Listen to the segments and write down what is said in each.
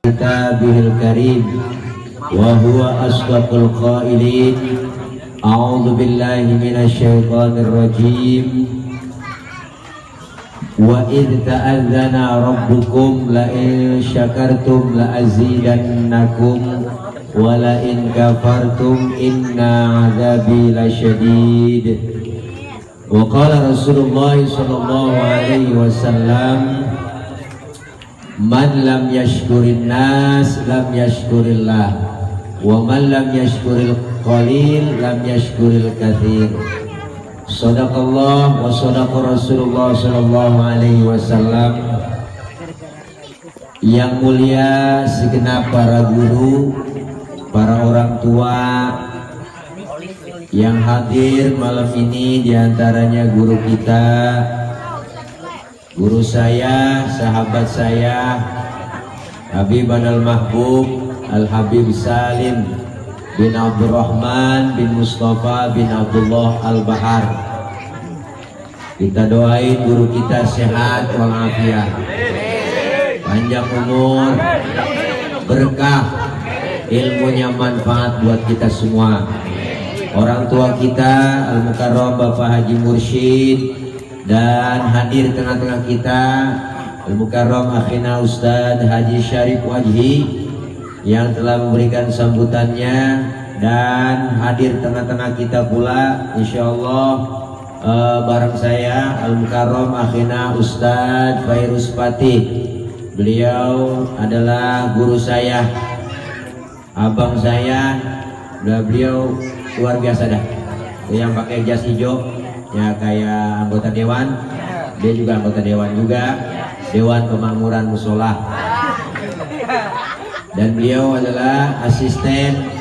kitabihil karim wa huwa asdaqul qailin. A'udzu billahi minasy syaithanir rajim. Wa idh ta'adzana rabbukum la in syakartum la azidannakum wa la in kafartum inna 'adzabi lasyadid. Wa qala Rasulullah sallallahu alaihi wasallam, man lam yashkurin nas lam yashkurillah wa man lam yashkuril qalil lam yashkuril katsir. Shadaqallah wa shadaqa Rasulullah sallallahu alaihi wasallam. Yang mulia segenap para guru, para orang tua yang hadir malam ini, diantaranya guru kita, guru saya, sahabat saya, Habib Al-Mahbub Al-Habib Salim bin Abdurrahman bin Mustafa bin Abdullah Al-Bahar. Kita doain guru kita sehat walafiat, panjang umur, berkah, ilmunya manfaat buat kita semua. Orang tua kita Al-Mukarram Bapak Haji Mursyid, dan hadir tengah-tengah kita Al-Mukarram akhina Ustadz Haji Syarif Wajhi yang telah memberikan sambutannya, dan hadir tengah-tengah kita pula insyaallah bareng saya Al-Mukarram akhina Ustadz Fairuz Fatih. Beliau adalah guru saya, abang saya, dan beliau luar biasa dah. Yang pakai jas hijau ya kayak anggota dewan, dia juga anggota dewan juga, Dewan Pemakmuran Musola. Dan beliau adalah asisten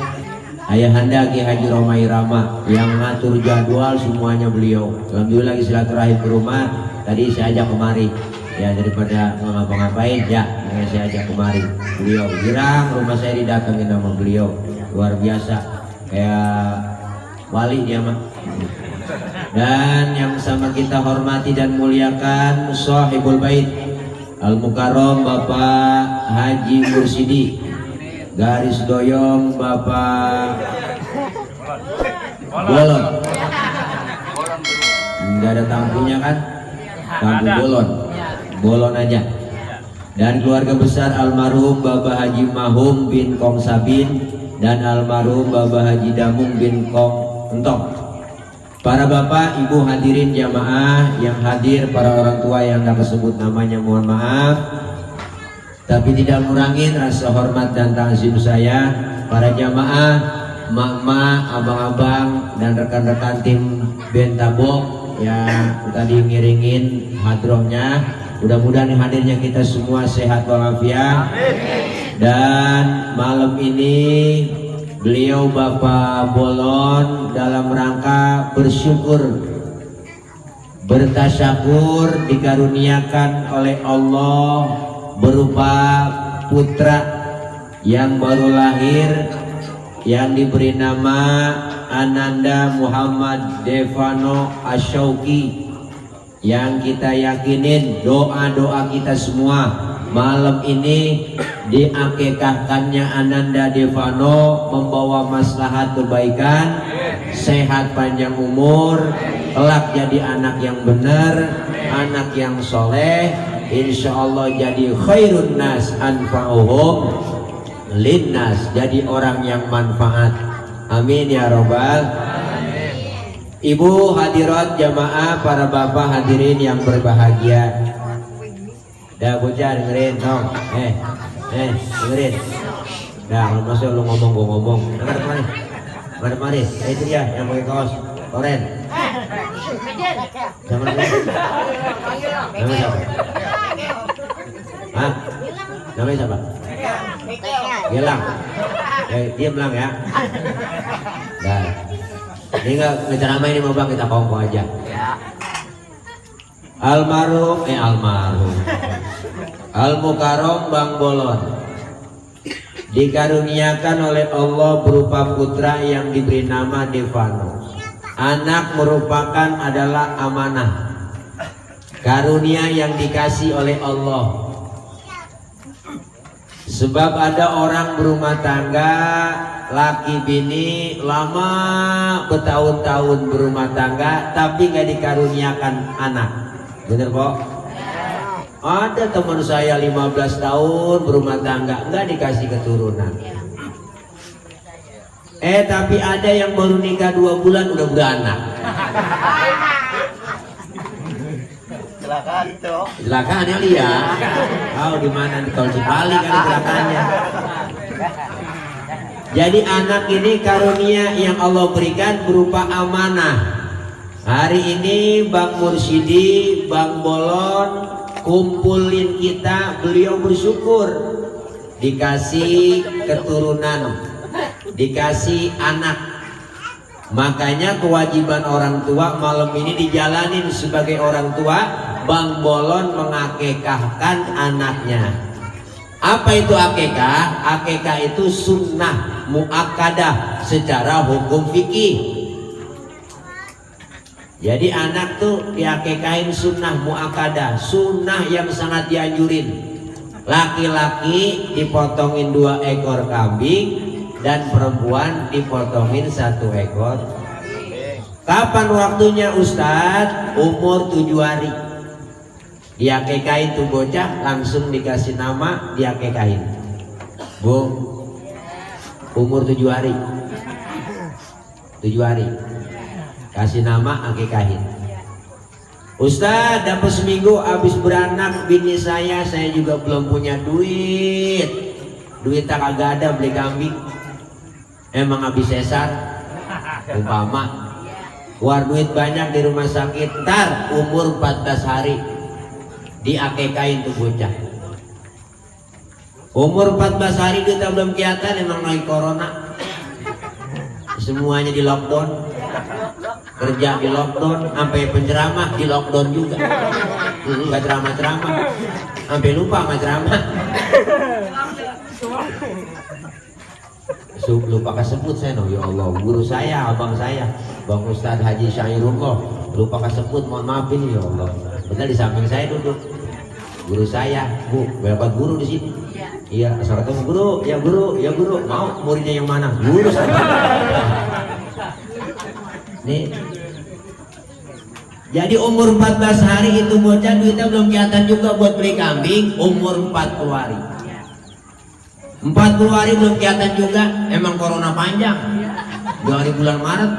Ayahanda Ki Haji Romai Rama yang mengatur jadwal semuanya beliau. Alhamdulillah lagi silaturahim ke rumah, tadi saya ajak kemari ya, daripada ngapa-ngapain ya saya ajak kemari. Beliau girang rumah saya didatengin sama beliau, luar biasa, kayak wali dia mah. Dan yang sama kita hormati dan muliakan Sahibul Bait Al-Mukarram Bapak Haji Mursidi, garis doyong Bapak Bolon. Enggak ada tampunya kan? Tampu bolon, bolon aja. Dan keluarga besar almarhum Bapak Haji Mahum bin Kong Sabin dan almarhum Bapak Haji Damung bin Kong Entong. Para bapak, ibu hadirin jamaah yang hadir, para orang tua yang tak tersebut namanya mohon maaf, tapi tidak mengurangi rasa hormat dan ta'zim saya. Para jamaah, mak-mak, abang-abang, dan rekan-rekan tim Bentabok yang tadi ngiringin hadrohnya, mudah-mudahan hadirnya kita semua sehat walafiat. Dan malam ini beliau Bapak Bolon dalam rangka bersyukur, bertasyakur dikaruniakan oleh Allah berupa putra yang baru lahir yang diberi nama Ananda Muhammad Devano Asyauki, yang kita yakinin doa-doa kita semua malam ini diakekahkannya Ananda Devano membawa maslahat kebaikan, sehat panjang umur, kelak jadi anak yang benar, anak yang soleh, insya Allah jadi khairun nas anfa'uhum linnas, jadi orang yang manfaat. Amin ya robbal. Ibu hadirat jamaah, para bapak hadirin yang berbahagia. Dah bocah dengerin dong, dengerin. Dah kalau masuk lu ngomong gua ngomong. Dengar kemari, dengar kemari. Itu dia yang pakai kaos oren. Sama nama siapa? Hah? Namanya siapa? Gilang. Diam Lang ya. Dah. Ini nggak ngeceramah ini mau bang, kita kongko aja. Almarhum Al-Mukarram Bang Bolon dikaruniakan oleh Allah berupa putra yang diberi nama Devano. Anak merupakan adalah amanah, karunia yang dikasih oleh Allah. Sebab ada orang berumah tangga, laki bini lama bertahun-tahun berumah tangga tapi gak dikaruniakan anak. Bener kok? Ada teman saya 15 tahun berumah tangga nggak dikasih keturunan. Tapi ada yang baru nikah 2 bulan udah beranak. Kecelakaan tuh. Kecelakaan ya lihat. Oh di mana di tol Cipali kan kecelakaannya. Jadi anak ini karunia yang Allah berikan berupa amanah. Hari ini Bang Mursidi, Bang Bolon kumpulin kita, beliau bersyukur dikasih keturunan, dikasih anak. Makanya kewajiban orang tua malam ini dijalanin sebagai orang tua. Bang Bolon mengakekahkan anaknya. Apa itu akekah? Akekah itu sunnah muakkadah secara hukum fikih. Jadi anak tuh diakekahin sunnah muakkadah, sunnah yang sangat dianjurin. Laki-laki dipotongin 2 ekor kambing dan perempuan dipotongin 1 ekor. Kapan waktunya Ustadz? Umur 7 hari. Diakekahin tuh bocah, langsung dikasih nama, diakekahin. Bu, umur 7 hari. 7 hari. Kasih nama, akekahin. Ustadz, dapat seminggu habis beranak bini saya juga belum punya duit. Duit tak agak ada beli kambing. Emang habis sesar. Umpama keluar duit banyak di rumah sakit, ntar umur 14 hari diakekahin tuh bocah. Umur 14 hari kita belum kelihatan, emang lagi corona. Semuanya di lockdown. Kerja di lockdown, sampai penceramah di lockdown juga. Nggak ceramah-ceramah, sampai lupa sama ceramah. Lupa kesebut saya, no ya Allah, guru saya, abang saya, Bang Ustadz Haji Syairullah, lupa kesebut, mohon maaf ini ya Allah. Benar di samping saya duduk guru saya, Bu, berapa guru di sini? Iya, asal ketemu guru, ya guru, ya guru, mau muridnya yang mana? Guru saya. Nih. Jadi umur 14 hari itu bocah duitnya belum kelihatan juga buat beli kambing. Umur 40 hari 40 hari belum kelihatan juga. Emang corona panjang dari bulan Maret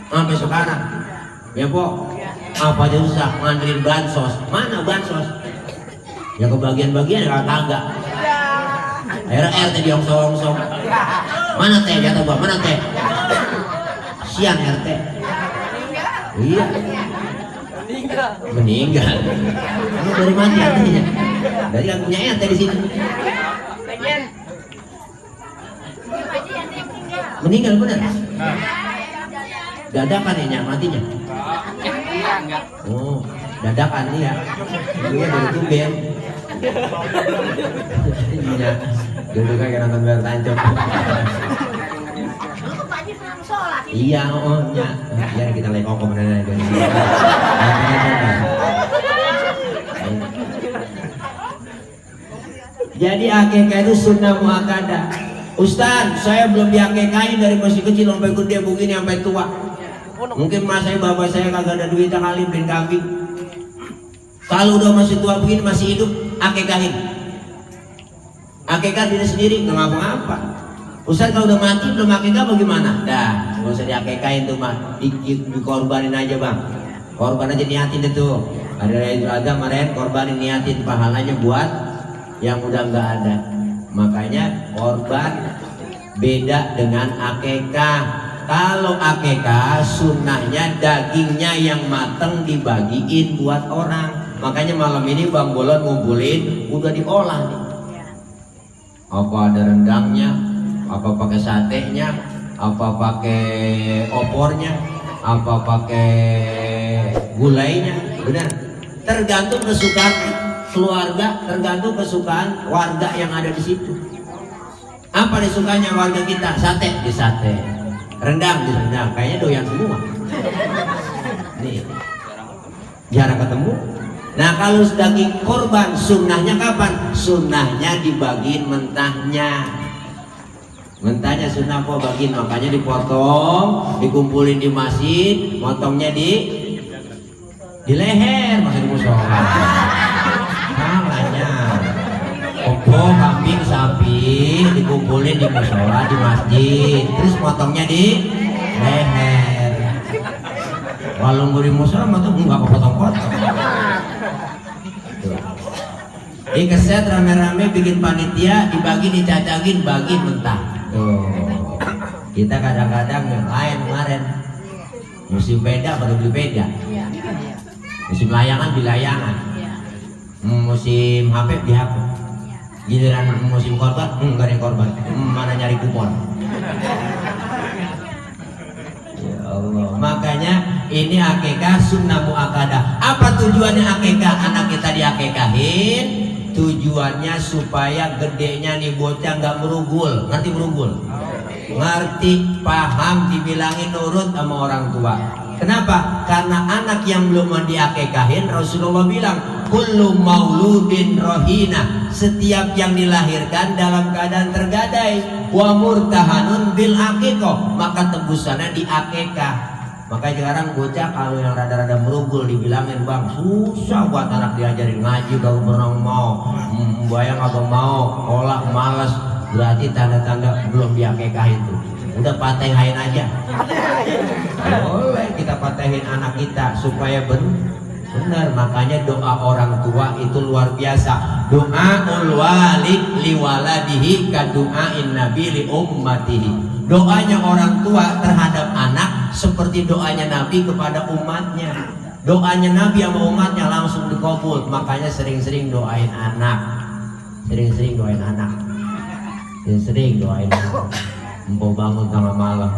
sampai sekarang ya po. Apa aja susah nganterin bansos. Mana bansos? Ya kebagian-bagian ya kagak. Akhirnya RT diongsong-ongsong. Mana teh jatuh bang? Mana teh? Siang RT. Iya. Meninggal. Kamu dari mati artinya? Dari yang punya RT di sini. Meninggal benar? Dadakan ya matinya? Oh, dadakan ya. Dia dari tumben. Iya. Dulu kayak nonton Bayar Tancap. Iya, oh ya. Biar kita lagi ngomong dari sini. Jadi akekah itu sunnah muakkadah. Ustaz, saya belum diakekahin dari masih kecil sampai gede begini sampai tua. Mungkin mas saya, bapak saya kagak ada duit kali beli kambing. Kalau udah masih tua begini masih hidup, akekahin. Akekah diri sendiri nggak ngapa-ngapa. Ustaz kalau udah mati belum akekah bagaimana? Dah, nggak usah diakekahin tuh mah, dikorbanin aja bang. Korban aja niatin itu. Ada kemarin korbanin niatin pahalanya buat yang udah nggak ada. Makanya korban beda dengan akekah. Kalau akekah sunnahnya dagingnya yang mateng dibagiin buat orang. Makanya malam ini Bang Bolon ngumpulin udah diolah nih. Apa ada rendangnya, apa pakai satenya, apa pakai opornya, apa pakai gulainya, benar. Tergantung kesukaan keluarga, tergantung kesukaan warga yang ada di situ. Apa disukanya warga kita? Sate di sate, rendang di rendang. Kayaknya doyan semua. Nih, jarang ketemu. Nah kalau daging korban sunnahnya kapan? Sunnahnya dibagiin mentahnya. Mentahnya sunnah kok bagiin, makanya dipotong, dikumpulin di masjid, motongnya di leher, masa di musola. Salahnya. Opo, kambing, sapi dikumpulin di musola di masjid, terus motongnya di leher. Kalau mau di musola motong nggak kepotong-potong. Dikeset rame-rame bikin panitia, dibagi dicacagin, bagi mentah. Tuh. Kita kadang-kadang yang lain kemarin musim beda baru beli beda. Musim layangan di layangan. Musim HP di HP. Giliran musim korban, enggak ada korban. Mana nyari kupon. Ya Allah. Makanya ini akikah sunnah muakkadah. Apa tujuannya akikah? Anak kita diakikahin. Tujuannya supaya gedenya nih bocah nggak merugul. Ngerti merugul? Ngerti, paham, dibilangin nurut sama orang tua. Kenapa? Karena anak yang belum diakikahin, Rasulullah bilang kullu mauludin rohina, setiap yang dilahirkan dalam keadaan tergadai, wa murtahanun bil akikoh, maka tebusannya di akikah. Makanya sekarang bocah kalau yang rada-rada merugul dibilangin, bang susah buat anak diajarin ngaji, gak pernah mau, bayang agak mau, kolak malas, berarti tanda-tanda belum diakikahin tuh. Udah patehain aja. Boleh kita patehin anak kita supaya benar. Makanya doa orang tua itu luar biasa. Doaul walid liwaladihi ka doain nabi li ummatihi. Doanya orang tua terhadap anak seperti doanya Nabi kepada umatnya. Doanya Nabi sama umatnya langsung dikabul. Makanya sering-sering doain anak. Sering-sering doain anak. Sering doain anak. Empau bangun tengah malam,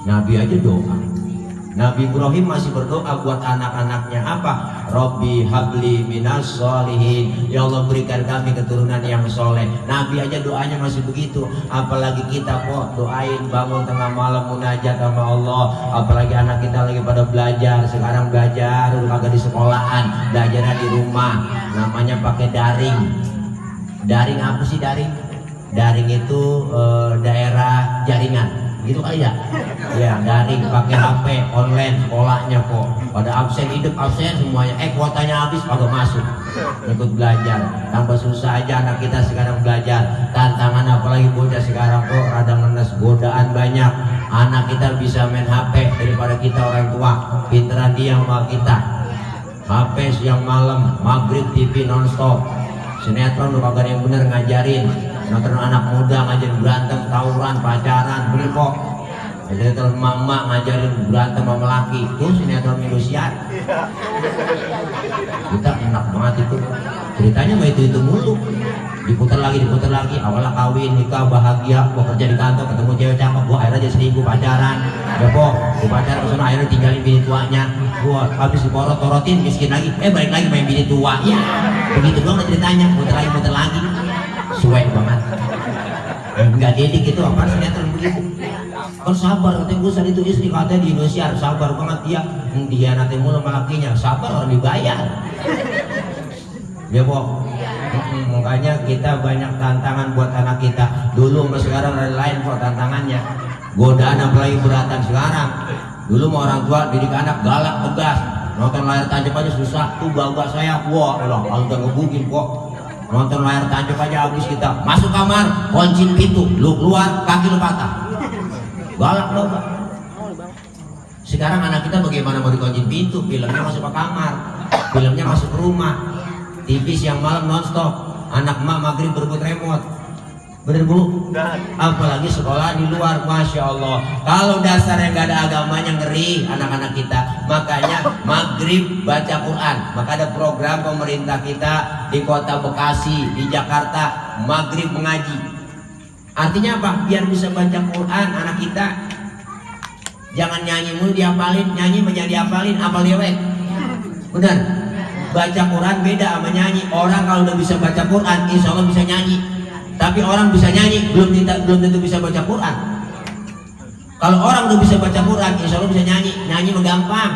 Nabi aja doa. Nabi Ibrahim masih berdoa buat anak-anaknya apa? Robbi habli minas sholihin, ya Allah berikan kami keturunan yang soleh. Nabi aja doanya masih begitu, apalagi kita kok doain bangun tengah malam munajat sama Allah. Apalagi anak kita lagi pada belajar, sekarang belajar udah kagak di sekolahan, belajarnya di rumah, namanya pakai daring. Daring apa sih daring? Daring itu daerah jaringan, gitu kali ya? Ya daring pakai HP online sekolahnya kok. Pada absen hidup absen semuanya. Kuotanya habis kagak masuk. Ikut belajar. Tambah susah aja anak kita sekarang belajar. Tantangan apalagi bocah sekarang kok rada ngenes, godaan banyak. Anak kita bisa main HP daripada kita orang tua. Pinteran dia sama kita. HP siang malam, maghrib TV nonstop. Sinetron lu kagak yang bener ngajarin. Nonton anak muda ngajarin berantem, tawuran, pacaran, bener kok. Jadi kalau emak-emak ngajarin berantem sama laki, itu sinetron Indosiar. Kita enak banget itu. Ceritanya mah itu mulu. Diputar lagi, awalnya kawin, nikah, bahagia, gua kerja di kantor, ketemu cewek cakep, gua akhirnya jadi selingkuh, pacaran. Ya kok, gua pacaran kesana akhirnya tinggalin bini tuanya. Gua habis diporot-porotin, miskin lagi, balik lagi main bini tua. Ya, begitu doang ceritanya, muter lagi. Suwe banget. Enggak didik itu apa sinetron begitu. Kan sabar, katanya gue itu istri katanya di Indonesia sabar banget dia nanti mulu sama lakinya, sabar orang dibayar. Ya Bo. Makanya kita banyak tantangan buat anak kita. Dulu sama sekarang ada lain kok tantangannya. Godaan apalagi beratan sekarang. Dulu mau orang tua didik anak galak tegas, nonton layar tancap aja susah. Tuh bapak saya, wah elah kalau udah ngebukin kok. Nonton layar tancap aja habis kita. Masuk kamar, kuncin pintu, lu keluar kaki lu patah. Galak lo, Pak. Sekarang anak kita bagaimana mau dikuncin pintu? Filmnya masuk ke kamar, filmnya masuk ke rumah. TV siang malam nonstop. Anak emak maghrib berebut remote. Bener Bu? Apalagi sekolah di luar, Masya Allah. Kalau dasarnya nggak ada agamanya ngeri anak-anak kita. Makanya maghrib baca Quran. Maka ada program pemerintah kita di kota Bekasi, di Jakarta, maghrib mengaji. Artinya apa? Biar bisa baca Quran anak kita. Jangan nyanyi mulu dihafalin, nyanyi menjadi dihafalin, hafal dewek. Bener? Baca Quran beda sama nyanyi. Orang kalau udah bisa baca Quran, insya Allah bisa nyanyi. Tapi orang bisa nyanyi belum tentu bisa baca Quran. Kalau orang udah bisa baca Quran, insya Allah bisa nyanyi. Nyanyi mah gampang.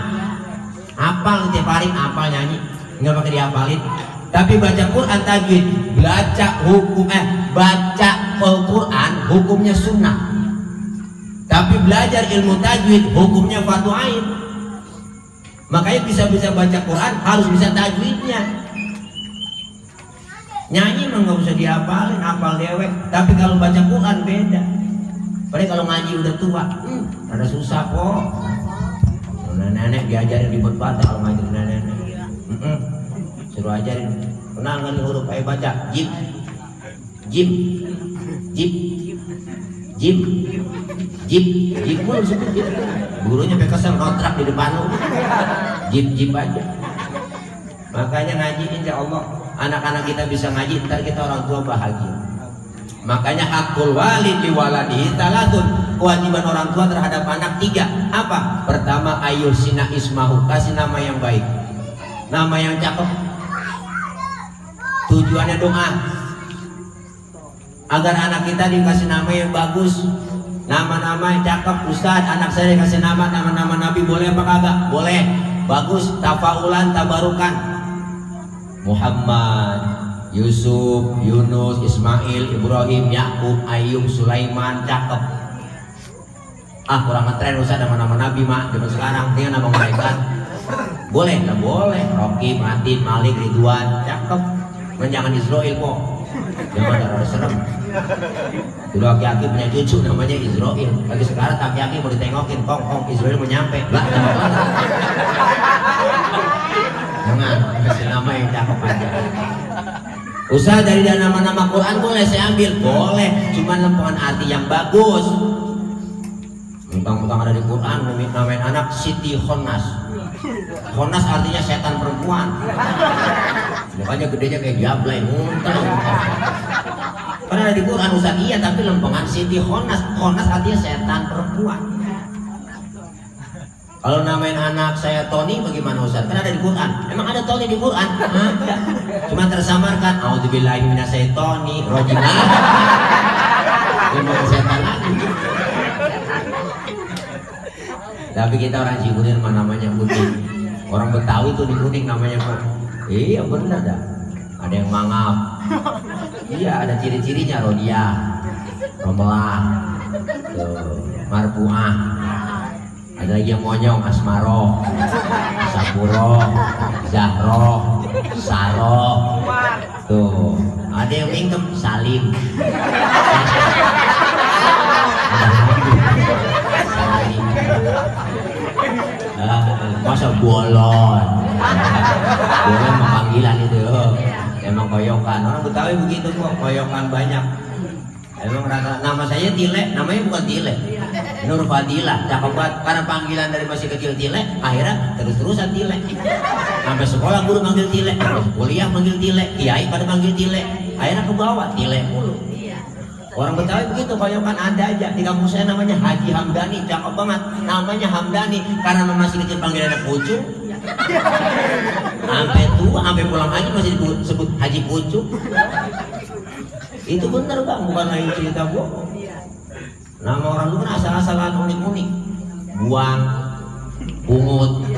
Hafal tiap hari, hafal nyanyi. nggak pakai dihafalin. Tapi baca Quran tajwid, baca Al-Quran hukumnya sunnah. Tapi belajar ilmu tajwid hukumnya fardu ain. Makanya bisa baca Quran harus bisa tajwidnya. Nyanyi mah nggak usah dihafalin, hafal dewek. Tapi kalau baca Quran beda. Padahal kalau ngaji udah tua, ada susah kok. Nenek diajarin ribet banget kalau ngaji nenek. Suruh ajarin. Pernah nggak nih huruf ayo baca? Jim, jim, jim, jim, jim, jim mulu sebut jim. Gurunya sampai kesel kontrak di depan lu. Jim, jim aja. Makanya ngaji insya Allah anak-anak kita bisa ngaji, ntar kita orang tua bahagia. Makanya hakul walid li waladihi talatun, kewajiban orang tua terhadap anak 3. Apa? Pertama, ayusina ismahu, kasih nama yang baik, nama yang cakep. Tujuannya doa agar anak kita dikasih nama yang bagus, nama-nama yang cakep. Ustaz, anak saya dikasih nama-nama Nabi, boleh apa kagak? Boleh, bagus, tafaulan, tabarukan. Muhammad, Yusuf, Yunus, Ismail, Ibrahim, Yakub, Ayub, Sulaiman, cakep. Kurang ngetren Ustaz nama-nama Nabi mah zaman sekarang, dia nama malaikat. Boleh, nggak boleh. Rokim, Atin, Malik, Ridwan, cakep. Jangan Israel kok, jangan ada serem. Dulu aki-aki punya cucu namanya Israel. Lagi sekarang aki-aki mau ditengokin, kong Israel mau nyampe. Jangan kasih nama yang cakep aja. Usaha dari nama-nama Quran boleh saya ambil, boleh. Cuman lempengan arti yang bagus. Mentang-mentang ada di Quran, namain anak Siti Khonas. Khonas artinya setan perempuan. Makanya gedenya kayak jablay, muntah. Karena ada di Quran Ustaz, iya, tapi lempengan Siti Khonas. Khonas artinya setan perempuan. Kalau namain anak saya Tony bagaimana Ustaz? Karena ada di Quran. Emang ada Tony di Quran? Ada. Cuma tersamarkan. A'udzubillahi minasyaitonir rajim. Ini setan lagi. Tapi kita orang Cikunir mah namanya kuning. Orang Betawi tuh di Kuning namanya kok. Iya benar dah. Ada yang mangap. Iya, ada ciri-cirinya. Rodia, Romelah, Marpuah. Ada lagi yang monyong, Asmaro, Sapuro, Zahro, Saro. Tuh, ada yang mingkem, Salim. Masa bolon. Bolon panggilan itu. Emang koyokan. Orang Betawi begitu kok, koyokan banyak. Emang rata nama saya Tile, namanya bukan Tile. Nur Fadilah, cakep banget. Karena panggilan dari masih kecil Tile, akhirnya terus-terusan Tile. Sampai sekolah guru manggil Tile, kuliah manggil Tile, kiai pada manggil Tile. Akhirnya ke bawah Tile mulu. Orang Betawi begitu, koyokan ada aja. Di kampung saya namanya Haji Hamdani, cakep banget. Namanya Hamdani karena masih kecil panggilannya Pucuk. Sampai tua, sampai pulang haji masih disebut Haji Pucuk. Itu bener Bang, bukan lagi cerita bohong. Nama orang itu kan asal-asalan unik-unik. Buang, pungut.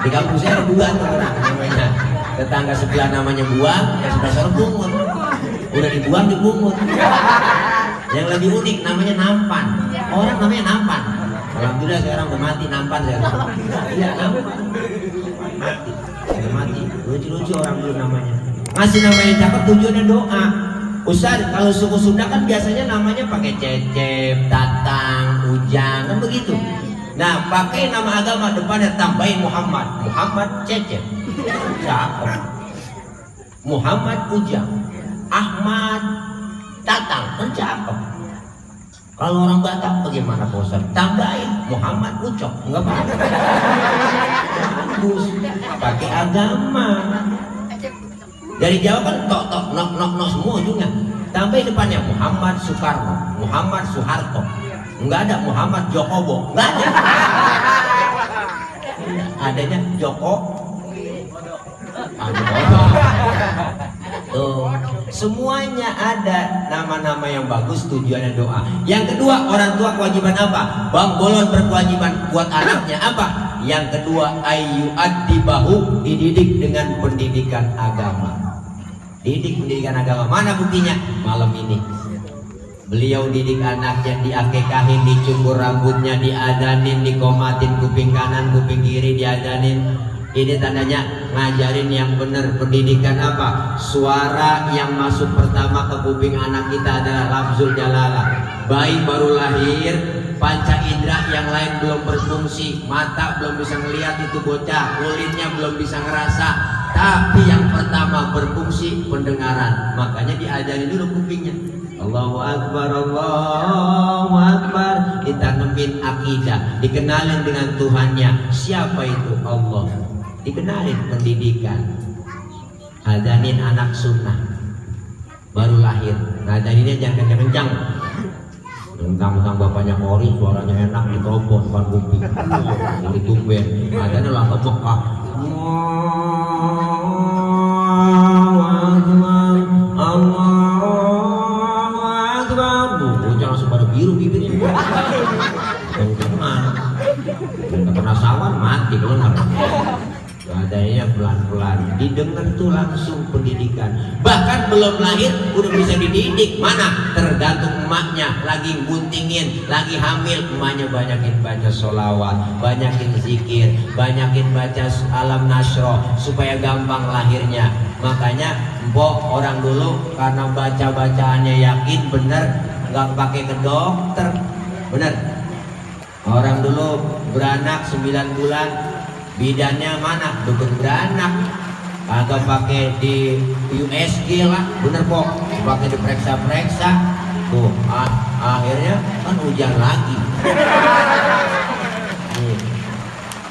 Di kampung saya ada 2 orang namanya. Tetangga sebelah namanya Buang, yang sebelah sana Pungut. Udah dibuang dipungut. Yang lebih unik namanya Nampan. Orang namanya Nampan. Alhamdulillah sekarang udah mati Nampan sekarang. Iya Nampan. Mati. Udah mati. Lucu-lucu orang dulu namanya. Masih namanya cakep, tujuannya doa. Ustaz, kalau suku Sunda kan biasanya namanya pakai Cecep, Tatang, Ujang, kan begitu. Nah, pakai nama agama depannya tambahin Muhammad. Muhammad Cecep. Cakep. Muhammad Ujang. Ahmad Tatang, kan cakep. Kalau orang Batak bagaimana Pak Ustaz? Tambahin Muhammad Ucok, enggak apa-apa. Bagus, pakai agama. Dari Jawa kan tok nok semua ujungnya. Tambahin depannya Muhammad Soekarno, Muhammad Soeharto. Enggak ada Muhammad Jokobo, enggak ada. Adanya Joko. Tuh, semuanya ada nama-nama yang bagus, tujuannya doa. Yang kedua, orang tua kewajiban apa? Bang Bolon berkewajiban buat anaknya apa? Yang kedua, ayyu'addibahu, dididik dengan pendidikan agama. Didik pendidikan agama. Mana buktinya? Malam ini beliau didik anaknya, diakekahin, dicukur rambutnya, diadanin, dikomatin kuping kanan, kuping kiri, diadanin. Ini tandanya ngajarin yang benar. Pendidikan apa? Suara yang masuk pertama ke kuping anak kita adalah lafzul jalalah. Bayi baru lahir, panca indera yang lain belum berfungsi, mata belum bisa melihat itu bocah, kulitnya belum bisa ngerasa, tapi yang pertama berfungsi pendengaran. Makanya diajarin dulu kupingnya. Allahu Akbar, Allahu Akbar. Ditanemin akidah, dikenalin dengan Tuhannya. Siapa itu? Allah. Dikenalin pendidikan. Adanin anak sunnah baru lahir. Adaninnya jangan kencang-kencang. Tentang bapaknya Kori, suaranya enak, mikrofon bukan kuping. Jadi tumben. Adanya lah Mekah. Allahu Akbar, Allahu Akbar. Bocah langsung pada biru bibirnya. Dan kemana? Dan kena sawan mati benar. Adanya pelan-pelan, didengar tuh langsung pendidikan. Bahkan belum lahir udah bisa dididik. Mana? Tergantung emaknya, lagi guntingin, lagi hamil, emaknya banyakin baca sholawat, banyakin zikir, banyakin baca alam nasroh supaya gampang lahirnya. Makanya mbok orang dulu karena baca-bacaannya yakin bener, nggak pakai ke dokter, bener. Orang dulu beranak 9 bulan, bidannya mana? Dukun beranak. Agak pakai di USG lah, bener kok. Pakai diperiksa-periksa. Tuh, akhirnya kan hujan lagi.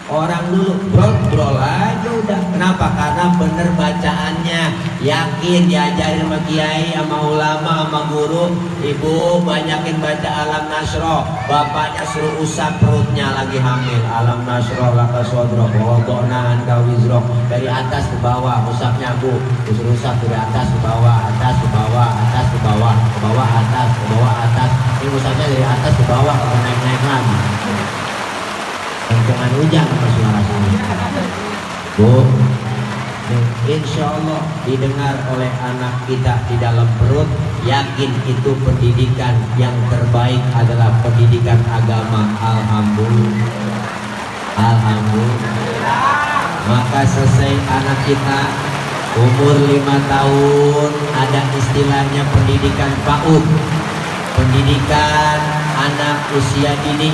Orang dulu brol aja udah. Kenapa? Karena bener bacaannya, yakin, diajarin sama kiai, sama ulama, sama guru. Ibu banyakin baca alam nasroh, bapaknya suruh usap perutnya lagi hamil. Alam nasroh laka sodro, wadona anka wizro. Dari atas ke bawah, usapnya bu, disuruh usap dari atas ke bawah, atas ke bawah, atas ke bawah, ke bawah atas, ke bawah atas. Ini usapnya dari atas ke bawah, naik-naik lagi. Jangan hujan sama suara saya. Bu, insya Allah didengar oleh anak kita di dalam perut. Yakin itu pendidikan yang terbaik adalah pendidikan agama. Alhamdulillah. Alhamdulillah. Maka selesai anak kita umur 5 tahun, ada istilahnya pendidikan PAUD. Pendidikan anak usia dini.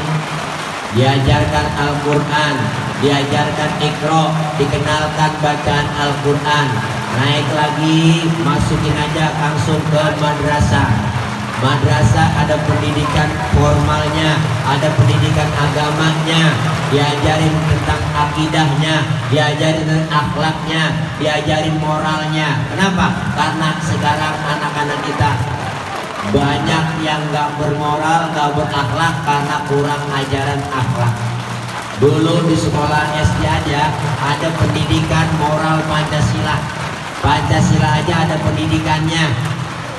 Diajarkan Al-Quran, diajarkan Iqra, dikenalkan bacaan Al-Quran. Naik lagi, masukin aja langsung ke madrasah. Madrasah ada pendidikan formalnya, ada pendidikan agamanya, diajarin tentang akidahnya, diajarin tentang akhlaknya, diajarin moralnya. Kenapa? Karena sekarang anak-anak kita banyak yang gak bermoral, gak berakhlak karena kurang ajaran akhlak. Dulu di sekolah SD aja ada pendidikan moral Pancasila. Pancasila aja ada pendidikannya.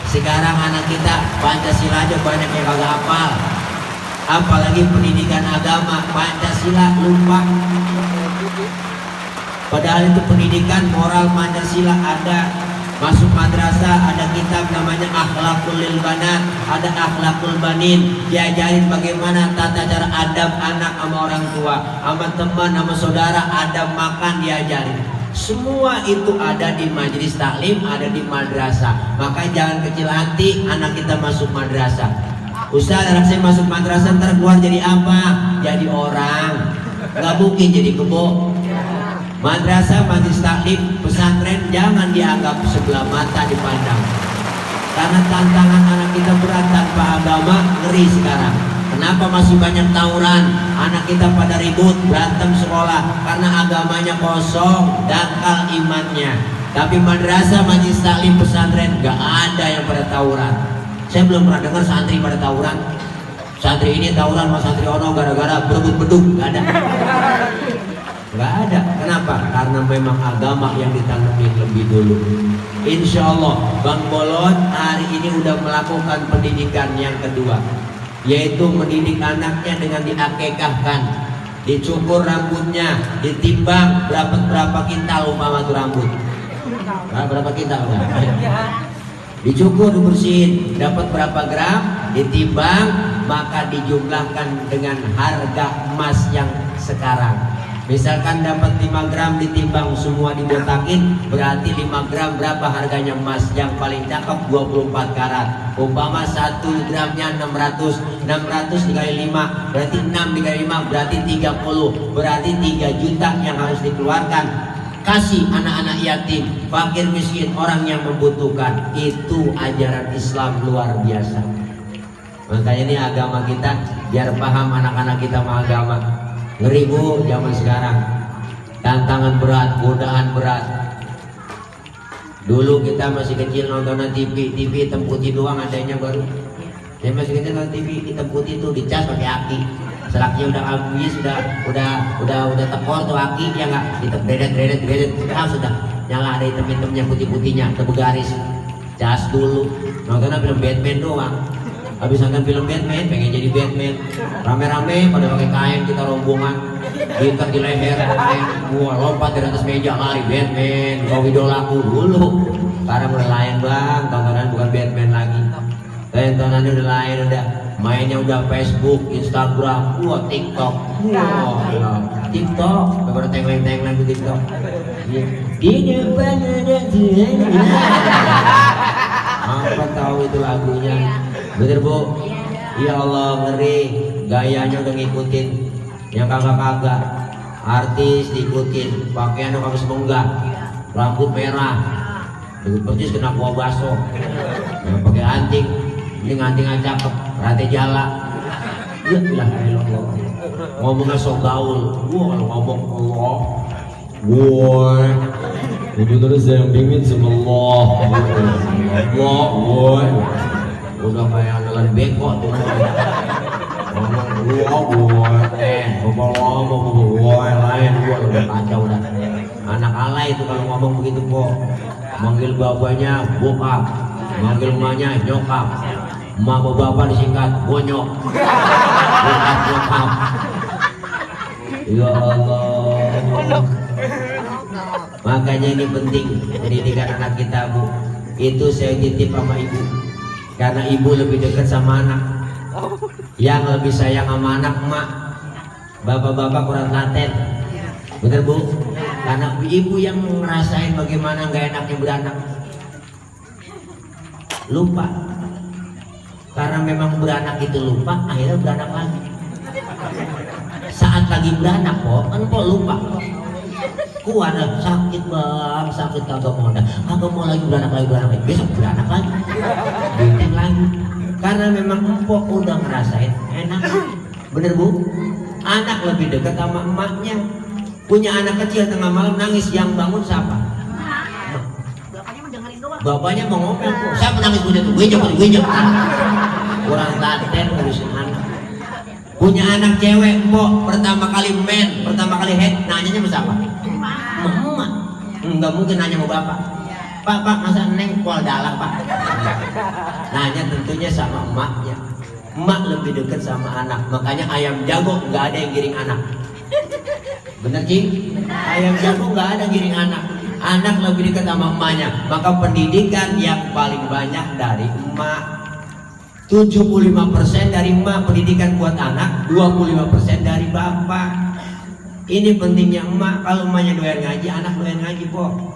Sekarang anak kita Pancasila aja banyak yang kagak hafal. Apalagi pendidikan agama, Pancasila lupa. Padahal itu pendidikan moral Pancasila ada. Masuk madrasah ada kitab namanya Akhlaqul lil Banat, ada Akhlaqul Banin, diajarin bagaimana tata cara adab anak sama orang tua, sama teman, sama saudara, adab makan diajarin. Semua itu ada di majelis taklim, ada di madrasah. Maka jangan kecil hati anak kita masuk madrasah. Ustaz, anak saya masuk madrasah ntar keluar jadi apa? Jadi orang. Gak mungkin jadi kebo. Madrasah, majelis taklim, pesantren jangan dianggap sebelah mata dipandang. Karena tantangan anak kita berat, tanpa agama ngeri sekarang. Kenapa masih banyak tawuran? Anak kita pada ribut, berantem sekolah karena agamanya kosong, dangkal imannya. Tapi madrasah, majelis taklim, pesantren gak ada yang pada tawuran. Saya belum pernah dengar santri pada tawuran. Santri ini tawuran sama santri ono gara-gara berebut beduk, gak ada. Gak ada. Kenapa? Karena memang agama yang ditanamin lebih dulu. Insya Allah Bang Bolon hari ini udah melakukan pendidikan yang kedua, yaitu mendidik anaknya dengan diakekahkan. dicukur rambutnya, ditimbang berapa kintal umpama tuh rambut. Berapa kintal kan? Dicukur, dibersihin, dapat berapa gram, ditimbang, maka dijumlahkan dengan harga emas yang sekarang. Misalkan dapat 5 gram ditimbang semua dibotakin, berarti 5 gram berapa harganya emas yang paling cakep 24 karat. Umpama 1 gramnya 600 dikali 5 berarti 6 dikali 5 berarti 30, berarti 3 juta yang harus dikeluarkan. Kasih anak-anak yatim, fakir miskin, orang yang membutuhkan. Itu ajaran Islam luar biasa. Makanya ini agama kita biar paham anak-anak kita sama agama. Ngeri bu zaman sekarang, tantangan berat, godaan berat. Dulu kita masih kecil nontonan TV hitam putih doang adanya baru. Saya masih kecil nonton TV hitam putih tuh dicas pakai aki. Selaknya udah habis, udah tekor tuh aki ya nggak, hitam dredet, sudah nyala ada hitam-hitamnya putih-putihnya, terbegaris. Cas dulu nontonan film Batman doang. Habis nonton film Batman, pengen jadi Batman. Rame-rame pada pakai kain, kita rombongan, diikat di leher, gua lompat dari atas meja, lari Batman, kau idolaku dulu. Sekarang udah lain bang, tontonan bukan Batman lagi. Tontonannya udah lain, udah mainnya udah Facebook, Instagram, TikTok. TikTok, beberapa tengkleng-tengkleng di TikTok. Di depan ada Tuhan. Apa tahu itu lagunya? Bener bu? Ya Allah ngeri, gayanya udah ngikutin yang kagak-kagak. Artis diikutin, pakaiannya kagak semenggak, rambut merah, persis kena kuah baso, pakai anting, ini anting cakep, rate jala. Ya ilah Allah, ngomongnya so gaul. Gua kalau ngomong Allah, woi, itu terus yang pingin sama Allah, woi. Udah kayak jalan bengkok tuh ngomong lain gua udah kacau dah. Anak alay itu kalau ngomong begitu kok, manggil bapaknya bokap, manggil emaknya nyokap, emak sama bapak disingkat bonyok, bokap nyokap. Ya Allah, makanya ini penting pendidikan anak kita bu. Itu saya titip sama ibu, karena ibu lebih dekat sama anak. Yang lebih sayang sama anak emak, bapak-bapak kurang telaten. Bener bu? Karena ibu yang ngerasain bagaimana gak enaknya beranak. Lupa. Karena memang beranak itu lupa, akhirnya beranak lagi. Saat lagi beranak kok, kan kok lupa. Kuat sakit bang, sakit kagak mau lagi beranak lagi, besok beranak lagi, bintik lagi. Karena memang empok udah ngerasain enak. Bener bu? Anak lebih dekat sama emaknya. Punya anak kecil tengah malam nangis, yang bangun siapa? Bapaknya mendengarin doang. Bapaknya mau ngomel, siapa nangis punya tuh? Gue kurang telaten ngurusin anak. Punya anak cewek, empok pertama kali head, nanyanya sama siapa? Emak. Enggak mungkin nanya sama bapak. Pak, masa neng pol dalam pak? Nanya tentunya sama emaknya. Emak lebih dekat sama anak. Makanya ayam jago nggak ada yang giring anak. Bener cing? Ayam jago nggak ada giring anak. Anak lebih dekat sama emaknya. Maka pendidikan yang paling banyak dari emak. 75% dari emak pendidikan buat anak, 25% dari bapak. Ini pentingnya emak. Kalau emaknya doyan ngaji, anak doyan ngaji kok.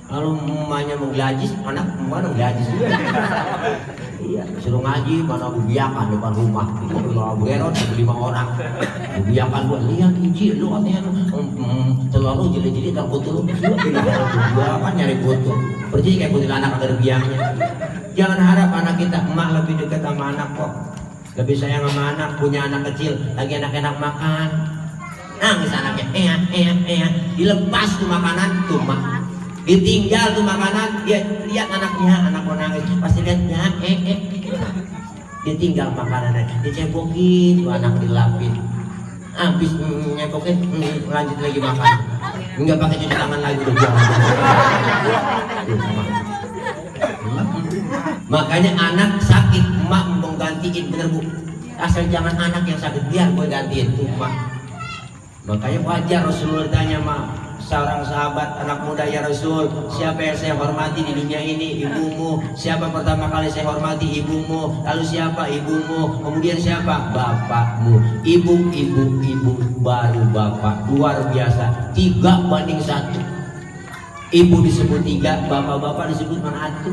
Kalau emaknya mau gelajis, anak mana gelajis juga. Iya, suruh ngaji, mana bubiakan depan rumah. Kalau bererot 5 orang, bubiakan buat lihat iji, lu katanya telur lu jeli-jeli tak foto lu. Bubiakan nyari foto, pergi kayak kuntilanak ada biangnya. Jangan harap anak kita, emak lebih dekat sama anak kok. Lebih sayang sama anak, punya anak kecil, lagi enak-enak makan. Nangis anaknya, dilepas tuh makanan, tuh mak. Ditinggal tuh makanan, dia lihat anaknya, anak mau nangis, pasti lihat ya, ditinggal makanannya, dicebokin, tuh anak dilapin. Habis nyebokin, lanjut lagi makan. Enggak pakai cuci tangan lagi udah buang. Makanya anak sakit, emak mau gantiin, bener bu. Asal jangan anak yang sakit, biar gue gantiin tuh emak. Makanya wajar Rasulullah tanya seorang sahabat anak muda, ya Rasul, siapa yang saya hormati di dunia ini? Ibumu. Siapa pertama kali saya hormati? Ibumu. Lalu siapa? Ibumu. Kemudian siapa? Bapakmu. Ibu, baru bapak. Luar biasa. 3-1. Ibu disebut 3, bapak-bapak disebut mana 1?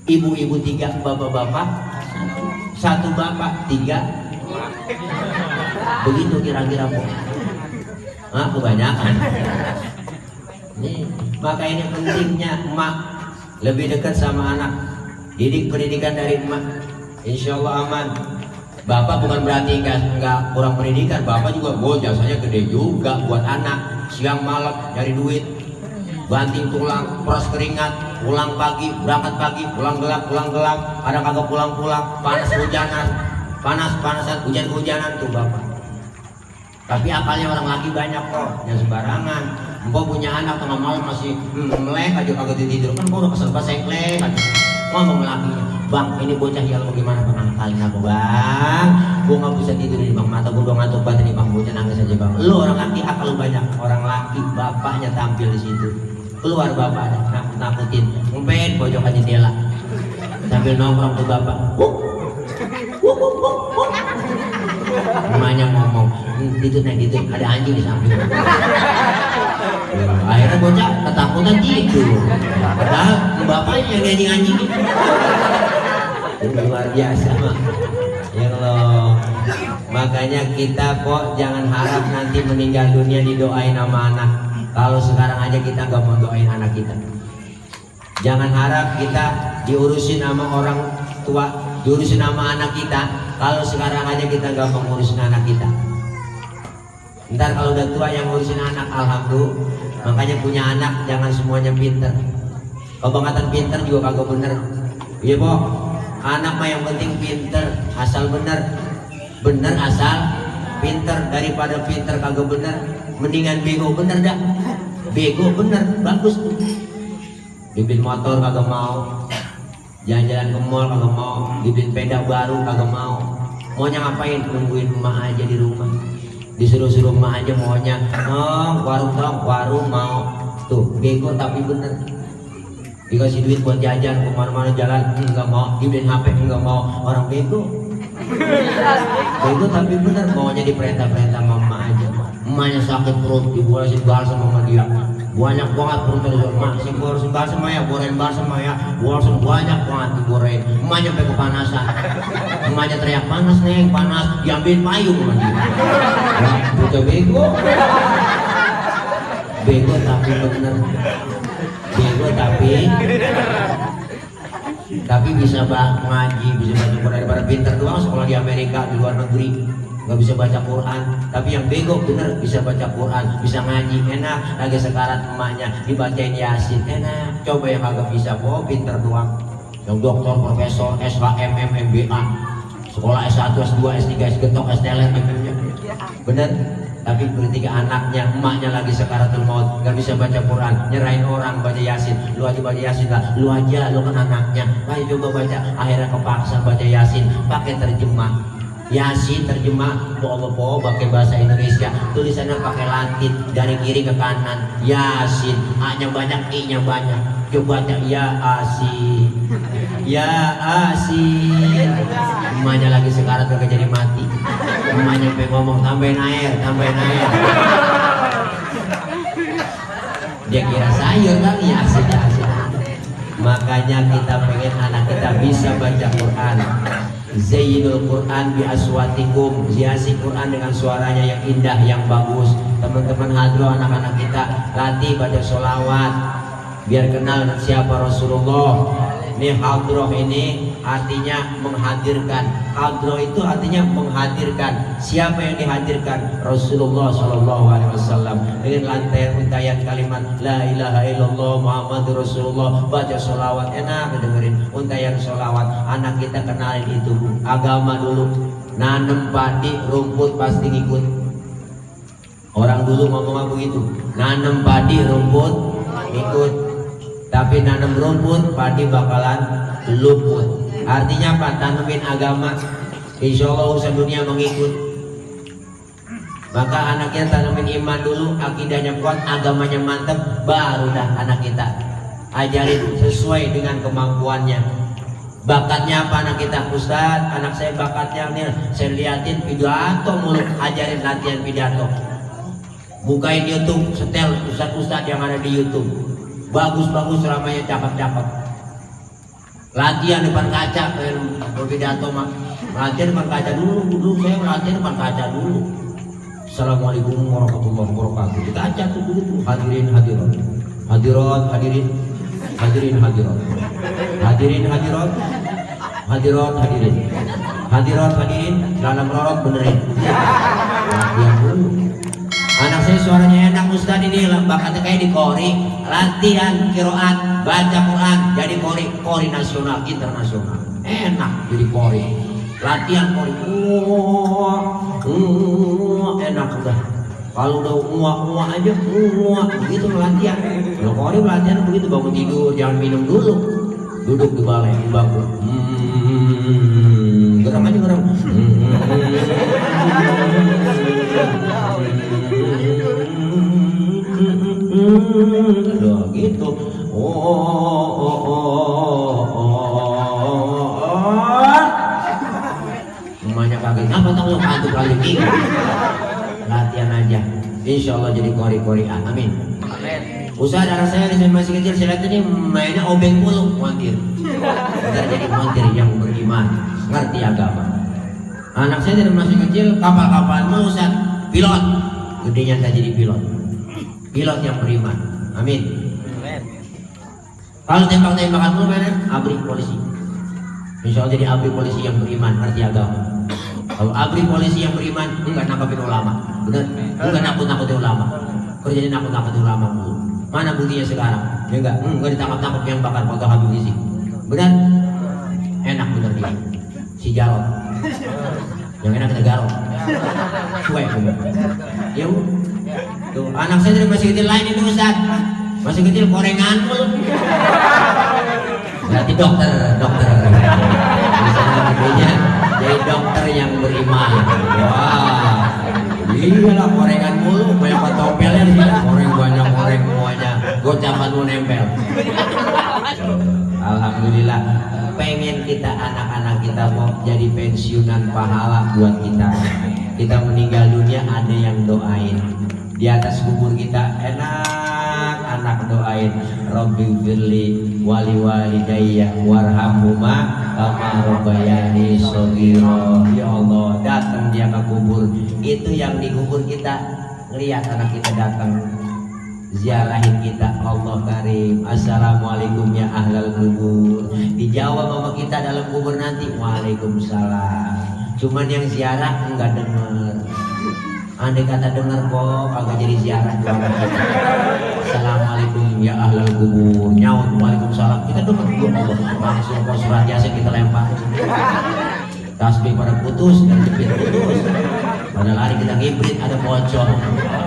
Ibu 3, bapak-bapak 1 bapak 3. Begitu kira-kira Bu. Kebanyakan. Nih, maka ini pentingnya emak lebih dekat sama anak. Didik pendidikan dari emak, insya Allah aman. Bapak bukan berarti nggak kurang pendidikan. Bapak juga jasanya gede juga buat anak. Siang malam nyari duit, banting tulang, peras keringat, pulang pagi, berangkat pagi, pulang gelap, kadang kagak pulang, panas hujanan, panas-panasan, hujan-hujanan tuh bapak. Tapi akalnya orang laki banyak kok, yang sembarangan. Mbak punya anak tengah malam masih melek aja kagak tidur, kan udah kesel sengklek aja. Ngomong lakinya, bang ini bocah ya lo gimana bang, akalin aku bang, gua nggak bisa tidur di bang, mata gua udah ngantuk banget nih bang, bocah nangis aja bang. Lu orang laki akal lu banyak, orang laki bapaknya tampil di situ, keluar bapaknya nakutin, ngumpet pojokan jendela sambil nongkrong tuh bapak. Emaknya ngomong, gitu ada anjing di samping. Akhirnya bocah ketakutan tidur. Padahal bapaknya yang anjing. Luar biasa mak. Ya Allah. Makanya kita kok jangan harap nanti meninggal dunia didoain sama anak. Kalau sekarang aja kita nggak mau doain anak kita. Jangan harap kita diurusin sama orang tua, diurusin sama anak kita. Kalau sekarang aja kita gak mau ngurusin anak kita, ntar kalau udah tua yang ngurusin anak, alhamdulillah. Makanya punya anak jangan semuanya pinter. Kebangetan pinter juga kagak bener. Iya po, anak mah yang penting pinter, asal bener asal pinter. Daripada pinter kagak bener, mendingan bego bener dah. Bego bener bagus tuh. Dibeliin motor kagak mau, jalan-jalan ke mall kagak mau, dibeliin sepeda baru kagak mau. Maunya ngapain? Nungguin emak aja di rumah. Disuruh-suruh emak aja maunya, warung mau. Tuh, bego tapi bener. Dikasih duit buat jajan kemana-mana jalan, enggak mau. Dibeliin HP enggak mau. Orang bego. Bego tapi bener, maunya diperintah-perintah sama emak aja. Emaknya sakit perut, dibolesin balsam sama dia. Banyak banget perutnya, mak sih bolesin balsam ya, borein balsam ya, balsam banyak banget diborein. Emaknya sampai kepanasan. Emaknya teriak, panas neng, panas, diambil payung sama dia. Bocah bego. Bego tapi bener. Bego tapi bisa ngaji, bisa baca Quran. Daripada pinter doang sekolah di Amerika, di luar negeri nggak bisa baca Quran. Tapi yang bego bener bisa baca Quran, bisa ngaji, enak. Lagi sekarat emaknya dibacain Yasin, enak. Coba yang agak bisa, pinter doang. Yang dokter, profesor, SHM, MBA, sekolah S1, S2, S3, S-getok, S-teler, bener. Tapi ketika anaknya, emaknya lagi sekaratul maut, nggak bisa baca Quran, nyerahin orang baca Yasin. Lu aja baca Yasin lah, lu kan anaknya. Ayo coba baca. Akhirnya kepaksa baca Yasin, pakai terjemah. Yasin terjemah pakai bahasa Indonesia, tulisannya pakai Latin dari kiri ke kanan. Yasin, A-nya banyak, I-nya banyak. Coba baca ya Asin, ya Asin. Emaknya lagi sekarat gak jadi mati. Emaknya sampai ngomong tambahin air. Dia kira sayur kali ya, Asin. Makanya kita pengen anak kita bisa baca Quran. Zayyinul Quran bi aswatikum, hiasi Quran dengan suaranya yang indah, yang bagus. Teman-teman hadroh, anak-anak kita latih baca sholawat biar kenal siapa Rasulullah. Ini hadroh ini artinya menghadirkan. Hadroh itu artinya menghadirkan. Siapa yang dihadirkan? Rasulullah SAW. Dengan untayan kalimat La ilaha illallah Muhammadur Rasulullah. Baca sholawat, enak dengerin untayan sholawat. Anak kita kenalin itu agama dulu. Nanem padi rumput pasti ngikut. Orang dulu ngomong begitu, nanem padi rumput ngikut. Tapi nanam rumput, padi bakalan luput. Artinya apa? Tanemin agama, insya Allah urusan dunia mengikut. Maka anaknya tanamin iman dulu, akidahnya kuat, agamanya mantap, baru dah anak kita ajarin sesuai dengan kemampuannya. Bakatnya apa anak kita? Ustaz, anak saya bakatnya nih, saya liatin pidato mulu, ajarin latihan pidato. Bukain YouTube, setel ustaz-ustaz yang ada di YouTube, bagus-bagus, ramainya cakep-cakep. Latihan depan kaca, berpidato mah latihan depan kaca dulu saya latihan depan kaca dulu. Assalamualaikum warahmatullahi wabarakatuh. Di kaca tuh dulu, hadirin hadirat, hadirat hadirin, hadirin hadirat, hadirin hadirat, hadirat hadirin, hadirat hadirin, celana melorot benerin. Latihan dulu. Anak saya suaranya enak Ustaz, ini bakatnya kayak di kori, latihan qiraat, baca Quran, jadi kori nasional, internasional, enak jadi kori, latihan kori, enak udah. Kalau udah muak aja, begitu latihan. Kalau kori latihan begitu, bangun tidur jangan minum dulu, duduk di balai di bangku, geram aja geram. Gitu. Emaknya kaget, apa tahu kantuk lagi gitu. Latihan aja, insya Allah jadi kori-korian, amin. Usaha anak saya dari masih kecil, saya lihat ini mainnya obeng mulu, montir. Biar jadi montir yang beriman, ngerti agama. Anak saya dari masih kecil kapal-kapalan mulu, Ustaz, pilot. Gedenya tak jadi pilot yang beriman, amin. Kalau tembak-tembakan mulu mainan abri polisi, insya Allah jadi abri polisi yang beriman, ngerti agama. Kalau abri polisi yang beriman, enggak nangkapin ulama, bener? Enggak nakut-nakutin ulama, kerjanya nakut-nakutin ulama mulu. Mana buktinya sekarang? Ya enggak ditangkap-tangkap yang bakar pakai Habib Rizik, bener? Enak bener dia, si Jarot. Yang enak kita garot, cuek bener. Ya tuh, anak saya dari masih kecil lain itu Ustaz, masih kecil korengan mulu. Berarti dokter misalnya jadi dokter yang beriman. Wah, iyalah korengan mulu, banyak patopelnya di sini, koreng semuanya, gocapan mau nempel. Alhamdulillah, pengen kita anak-anak kita mau jadi pensiunan pahala buat kita. Kita meninggal dunia ada yang doain. Di atas kubur kita enak, anak doain Rabbi firli wali walidayya warhamhuma kama rabbayani shaghira. Ya Allah, datang dia ke kubur, itu yang dikubur kita lihat anak kita datang ziarahin kita. Allah karim, assalamualaikum ya ahlal kubur. Dijawab sama kita dalam kubur nanti, waalaikumsalam. Cuman yang ziarah enggak denger. Andai kata dengar kok agak jadi ziarah juga. Assalamualaikum ya ahlal kubur, nyaut waalaikumsalam. Kita dengar Allah, langsung kok surat Yasin kita lempar. Tasbih pada putus dan jepit putus. Pada lari kita ngibrit, ada pocong,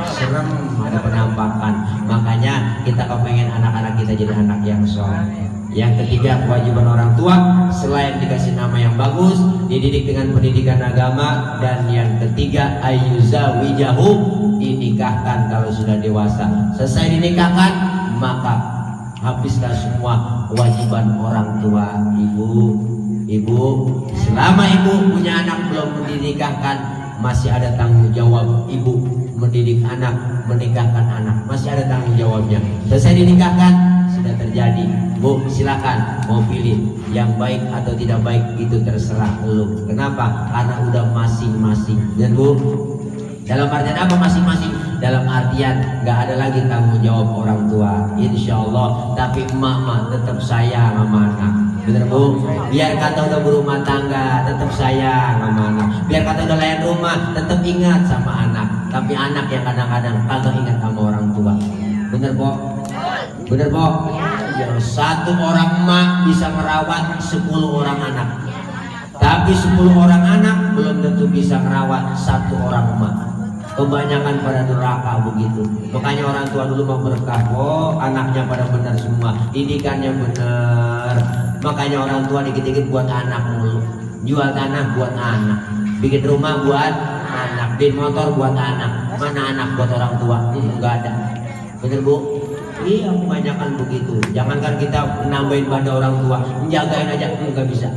serem, ada penampakan. Makanya kita kepengen anak-anak kita jadi anak yang soleh. Yang ketiga, kewajiban orang tua selain dikasih nama yang bagus, dididik dengan pendidikan agama. Dan yang ketiga, ayyuzawijahu, dinikahkan kalau sudah dewasa. Selesai dinikahkan, maka habislah semua kewajiban orang tua. Ibu, selama ibu punya anak belum dinikahkan, masih ada tanggung jawab ibu mendidik anak, menikahkan anak, masih ada tanggung jawabnya. Selesai dinikahkan, sudah terjadi, Bu, silakan mau pilih yang baik atau tidak baik, itu terserah lu. Kenapa? Karena udah masing-masing. Dan Bu, dalam artian apa masing-masing? Dalam artian nggak ada lagi tanggung jawab orang tua, insya Allah. Tapi emak tetap sayang sama anak, bener Bu? Biar kata udah berumah tangga, tetap sayang sama anak. Biar kata udah layan rumah, tetap ingat sama anak. Tapi anak yang kadang-kadang kagak ingat sama orang tua, bener Bu? Bener Bu? Ya, satu orang emak bisa merawat 10 orang anak. Tapi 10 orang anak belum tentu bisa merawat satu orang emak. Kebanyakan pada neraka begitu. Makanya orang tua dulu mau berkah, oh anaknya pada benar semua, didikannya benar. Makanya orang tua dikit-dikit buat anak mulu, jual tanah buat anak, bikin rumah buat anak. Beliin motor buat anak. Mana anak buat orang tua? Enggak ada. Bener Bu? Iya, kebanyakan begitu. Jangankan kita nambahin pada orang tua, menjagain aja enggak bisa.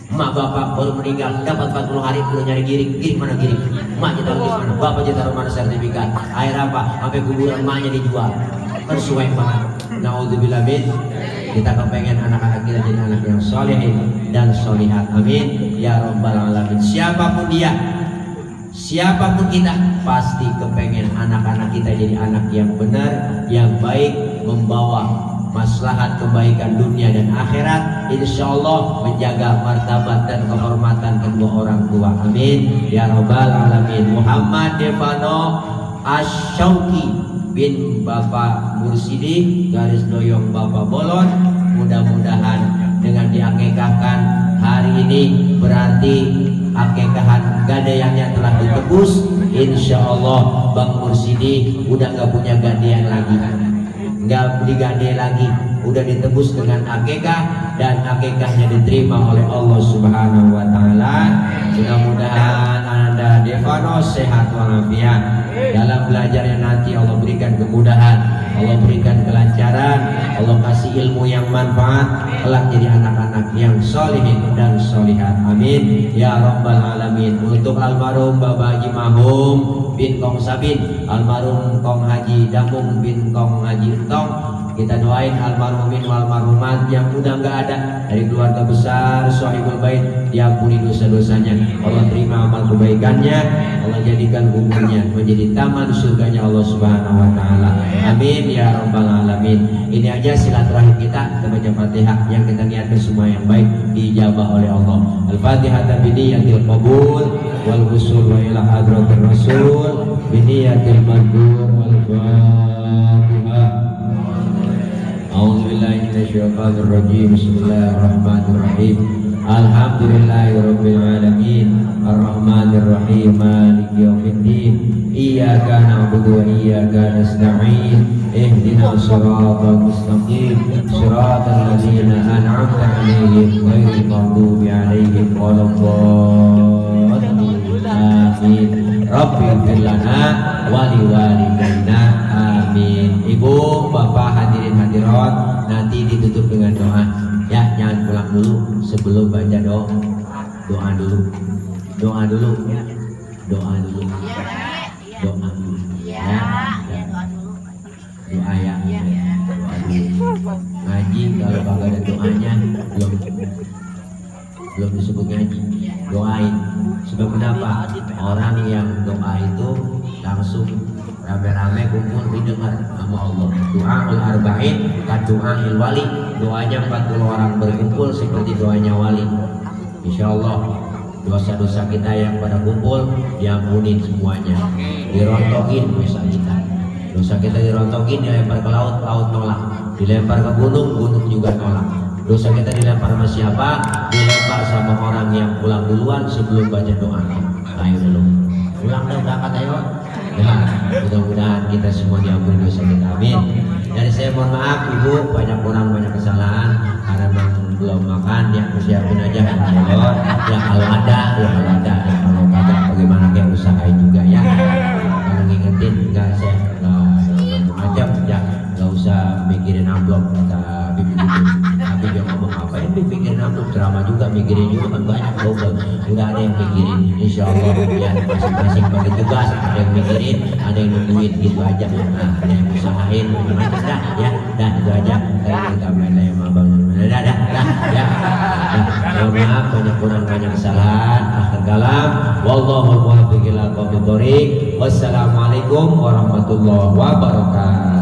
Emak bapak baru meninggal, dapat 40 hari perlu nyari giring mana giring? Emak kita di mana? Bapak kita taruh mana sertifikat? Air apa? Sampai kuburan emaknya dijual. Kan suwek banget. Naudzubillah min. Kita kepengen anak-anak kita jadi anak yang solehin dan solihat. Amin. Ya Rabbal Alamin. Siapapun dia, siapapun kita, pasti kepengen anak-anak kita jadi anak yang benar, yang baik, membawa maslahat kebaikan dunia dan akhirat, insya Allah menjaga martabat dan kehormatan kedua orang tua. Amin ya Rabbal Alamin. Muhammad Devano Asyauki bin Bapak Mursidi garis doyong Bapak Bolon, mudah-mudahan dengan diakekahkan hari ini berarti akekahan gadeannya telah ditebus. Insya Allah Bang Mursidi udah gak punya gadean lagi, nggak digade lagi, udah ditebus dengan akekah dan akekahnya diterima oleh Allah Subhanahu wa taala. Mudah-mudahan Anda Devano sehat walafiat dalam belajarnya nanti. Allah berikan kemudahan, Allah berikan kelancaran, Allah kasih ilmu yang manfaat, kelak jadi anak-anak yang solihin dan solihat. Amin ya Rabbal Alamin. Untuk almarhum Bapak Haji Mahum bin Kong Sabin, almarhum Kong Haji Damung bin Kong Haji Entong, kita doain almarhumin wal marhumat yang udah nggak ada dari keluarga besar Sohibul Bait, diampuni dosa-dosanya, Allah terima amal kebaikannya, Allah jadikan kuburnya menjadi taman surganya Allah Subhanahu wa taala. Amin ya Rabbal Alamin. Ini aja silaturahim kita baca Fatihah yang kita niatkan semua yang baik diijabah oleh Allah. Al-Fatihah biniyatil qabul wal wusul wa ila hadratir rasul biniyatil mandur wal Fatihah. A'udzubillahi minasyaitonir rajim. Bismillahirrahmanirrahim. Alhamdulillahirabbil alamin. Arrahmanir rahim. Maliki yaumiddin. Iyyaka na'budu wa iyyaka nasta'in. Ihdinas siratal mustaqim. Siratal ladzina an'amta 'alaihim ghairil maghdubi 'alaihim waladdallin. Amin. Rabbighfir lana wa liwalidayna. Amin. Ibu, Bapak, hadirin hadirat, nanti ditutup dengan doa. Ya, jangan pulang dulu sebelum baca doa. Doa dulu. Doa dulu ya. Doa dulu. Doa dulu. Ya. Doa ya. Doa dulu. Ngaji kalau kagak ada doanya belum disebut ngaji. Doain. Sebab kenapa? Orang yang doa itu langsung rame-rame kumpul didengar sama Allah. Doaul arba'in kan doail wali. Doanya 40 orang berkumpul seperti doanya wali. Insya Allah dosa-dosa kita yang pada kumpul diampunin semuanya. Dirontokin dosa kita. Dosa kita dirontokin, dilempar ke laut, laut nolak. Dilempar ke gunung, gunung juga nolak. Dosa kita dilempar sama siapa? Dilempar sama orang yang pulang duluan sebelum baca doa. Ayo dulu. Pulang dan berangkat ayo. Ya, mudah-mudahan kita semua diampuni dosa kita. Amin. Dari saya mohon maaf Ibu, banyak kurang banyak kesalahan karena belum makan, ya persiapin aja Allah. Ya kalau ada, ya kalau ada, ya kalau kagak bagaimana kayak usahain juga ya. Kalau ngingetin enggak saya macam ya nggak usah mikirin amplop kata Bibi gitu. Tapi dia ngomong apa ya mikirin amplop, ceramah juga mikirin juga kan banyak double. Udah ada yang mikirin, insya Allah ya masing-masing bagi tugas, ada yang mikirin, ada yang nungguin gitu aja. Nah, ada yang usahain macam-macam dah ya, dah itu aja. Kita main yang abang, dah ya. Mohon maaf banyak kurang banyak kesalahan. Akhir kalam, wallahu muwaffiq ila aqwamit thoriq. Wassalamualaikum warahmatullahi wabarakatuh.